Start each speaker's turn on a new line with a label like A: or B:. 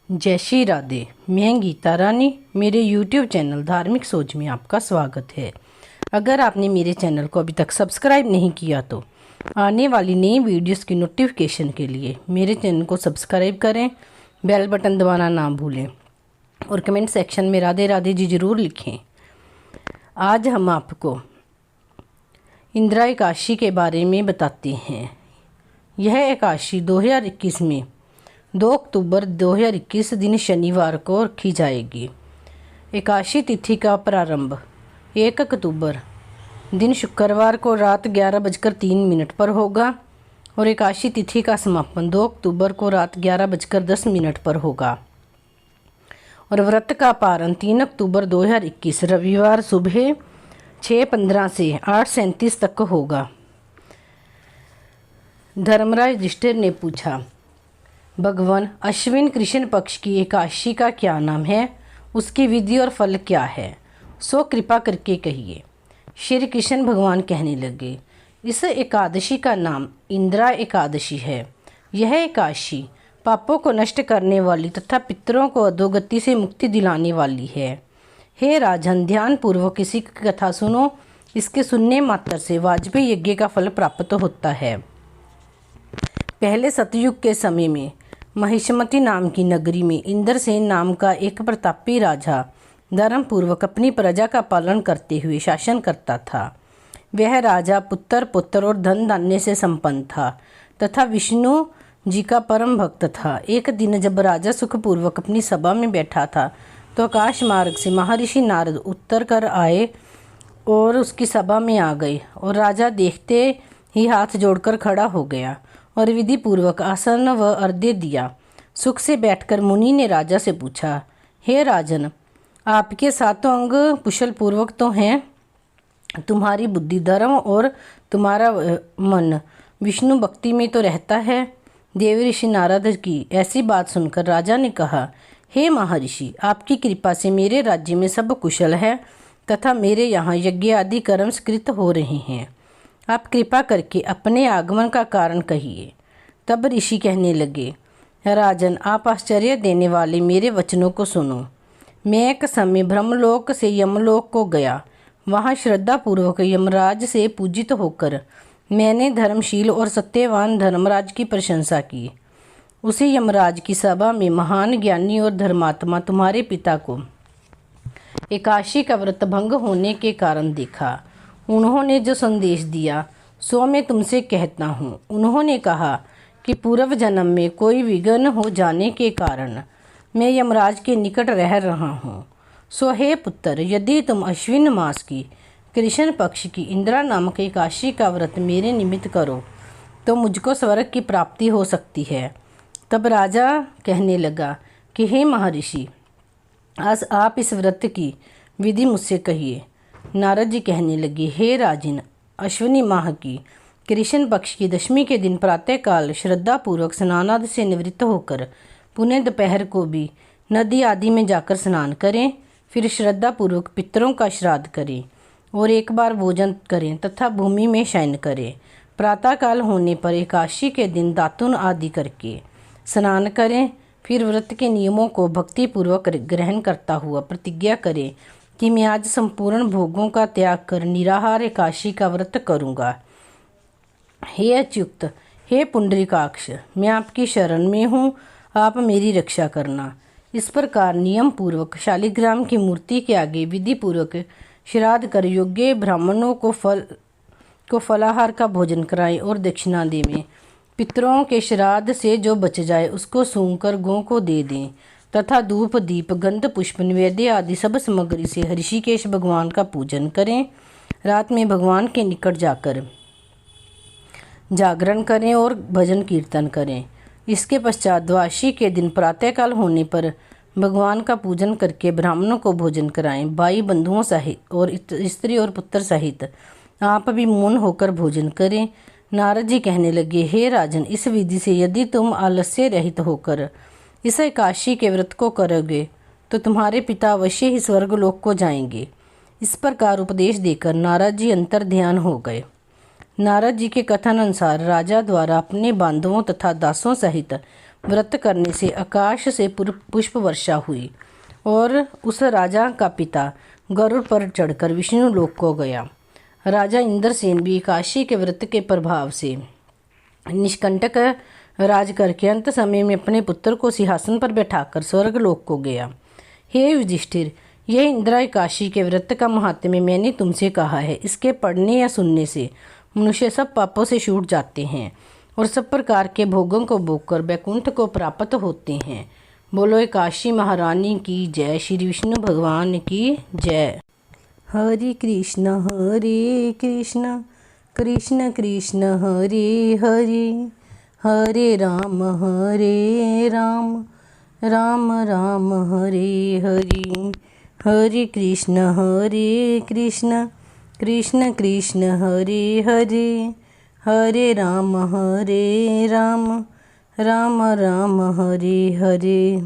A: जय श्री राधे। मैं गीता रानी, मेरे YouTube चैनल धार्मिक सोच में आपका स्वागत है। अगर आपने मेरे चैनल को अभी तक सब्सक्राइब नहीं किया तो आने वाली नई वीडियोस की नोटिफिकेशन के लिए मेरे चैनल को सब्सक्राइब करें, बेल बटन दबाना ना भूलें और कमेंट सेक्शन में राधे राधे जी ज़रूर लिखें। आज हम आपको इंदिरा एकादशी के बारे में बताते हैं। यह एकादशी 2021 में 2 अक्टूबर 2021 दिन शनिवार को रखी जाएगी। एकादशी तिथि का प्रारंभ 1 अक्टूबर दिन शुक्रवार को रात 11:03 पर होगा और एकादशी तिथि का समापन 2 अक्टूबर को रात 11:10 पर होगा और व्रत का पारण 3 अक्टूबर 2021 रविवार सुबह 6:15 से 8:37 तक होगा। धर्मराज युधिष्ठिर ने पूछा, भगवान, अश्विन कृष्ण पक्ष की एकादशी का क्या नाम है? उसकी विधि और फल क्या है? सो कृपा करके कहिए। श्री कृष्ण भगवान कहने लगे, इस एकादशी का नाम इंदिरा एकादशी है। यह एकादशी पापों को नष्ट करने वाली तथा पितरों को अधोगति से मुक्ति दिलाने वाली है। हे राजन, ध्यान पूर्वक इसी की कथा सुनो। इसके सुनने मात्र से वाजपेयी यज्ञ का फल प्राप्त होता है। पहले सतयुग के समय में महिष्मति नाम की नगरी में इंद्रसेन नाम का एक प्रतापी राजा धर्म पूर्वक अपनी प्रजा का पालन करते हुए शासन करता था। वह राजा पुत्र और धन धान्य से संपन्न था तथा विष्णु जी का परम भक्त था। एक दिन जब राजा सुखपूर्वक अपनी सभा में बैठा था तो आकाश मार्ग से महर्षि नारद उतर कर आए और उसकी सभा में आ गए और राजा देखते ही हाथ जोड़कर खड़ा हो गया और विधि पूर्वक आसन व अर्घ्य दिया। सुख से बैठकर मुनि ने राजा से पूछा, हे राजन, आपके सातों अंग कुशल पूर्वक तो हैं? तुम्हारी बुद्धि धर्म और तुम्हारा मन विष्णु भक्ति में तो रहता है। देव ऋषि नारद की ऐसी बात सुनकर राजा ने कहा, हे महर्षि, आपकी कृपा से मेरे राज्य में सब कुशल है तथा मेरे यहाँ यज्ञ आदि कर्म स्कृत हो रहे हैं। आप कृपा करके अपने आगमन का कारण कहिए। तब ऋषि कहने लगे, राजन, आप आश्चर्य देने वाले मेरे वचनों को सुनो। मैं एक समय ब्रह्मलोक से यमलोक को गया। वहाँ श्रद्धापूर्वक यमराज से पूजित होकर मैंने धर्मशील और सत्यवान धर्मराज की प्रशंसा की। उसी यमराज की सभा में महान ज्ञानी और धर्मात्मा तुम्हारे पिता को एकादशी का व्रत भंग होने के कारण देखा। उन्होंने जो संदेश दिया सो मैं तुमसे कहता हूँ। उन्होंने कहा कि पूर्व जन्म में कोई विघ्न हो जाने के कारण मैं यमराज के निकट रह रहा हूँ। सो हे पुत्र, यदि तुम अश्विन मास की कृष्ण पक्ष की इंदिरा नामक एकादशी का व्रत मेरे निमित्त करो तो मुझको स्वर्ग की प्राप्ति हो सकती है। तब राजा कहने लगा कि हे महर्षि, आज आप इस व्रत की विधि मुझसे कहिए। नारद जी कहने लगे, हे राजन, अश्विनी माह की कृष्ण पक्ष की दशमी के दिन प्रातःकाल श्रद्धापूर्वक स्नानादि से निवृत्त होकर पुनः दोपहर को भी नदी आदि में जाकर स्नान करें। फिर श्रद्धापूर्वक पितरों का श्राद्ध करें और एक बार भोजन करें तथा भूमि में शयन करें। प्रातःकाल होने पर एकादशी के दिन दातुन आदि करके स्नान करें। फिर व्रत के नियमों को भक्तिपूर्वक ग्रहण करता हुआ प्रतिज्ञा करें कि मैं आज संपूर्ण भोगों का त्याग कर निराहार एकादशी का व्रत करूँगा। हे अच्युत, हे पुंडरीकाक्ष, मैं आपकी शरण में हूँ, आप मेरी रक्षा करना। इस प्रकार नियम पूर्वक शालिग्राम की मूर्ति के आगे विधि पूर्वक श्राद्ध कर योग्य ब्राह्मणों को फलाहार का भोजन कराएं और दक्षिणा देवें। पितरों के श्राद्ध से जो बच जाए उसको सूंघकर गौ को दे दें तथा धूप दीप गंध पुष्प निवेद्य आदि सब सामग्री से ऋषिकेश भगवान का पूजन करें। रात में भगवान के निकट जाकर जागरण करें और भजन कीर्तन करें। इसके पश्चात द्वादशी के दिन प्रातःकाल होने पर भगवान का पूजन करके ब्राह्मणों को भोजन कराएं। भाई बंधुओं सहित और स्त्री और पुत्र सहित आप भी मौन होकर भोजन करें। नारद जी कहने लगे, हे राजन, इस विधि से यदि तुम आलस्य रहित होकर इस एकादशी के व्रत को करोगे तो तुम्हारे पिता अवश्य ही स्वर्गलोक को जाएंगे। इस प्रकार उपदेश देकर नारद जी अंतर ध्यान हो गए। नारद जी के कथन अनुसार राजा द्वारा अपने बांधवों तथा दासों सहित व्रत करने से आकाश से पुष्प वर्षा हुई और उस राजा का पिता गरुड़ पर चढ़कर विष्णु लोक को गया। राजा इंद्रसेन भी एकादशी के व्रत के प्रभाव से निष्कंटक राज करके अंत समय में अपने पुत्र को सिंहासन पर बैठाकर स्वर्ग लोक को गया। हे युधिष्ठिर, यह इंदिरा एकादशी के व्रत का महात्म्य मैंने तुमसे कहा है। इसके पढ़ने या सुनने से मनुष्य सब पापों से छूट जाते हैं और सब प्रकार के भोगों को भोगकर वैकुंठ को प्राप्त होते हैं। बोलो एकादशी महारानी की जय। श्री विष्णु भगवान की जय। हरे कृष्ण कृष्ण कृष्ण हरे हरे, हरे राम राम राम हरे हरे। हरे कृष्ण कृष्ण कृष्ण हरे हरे, हरे राम राम राम हरे हरे।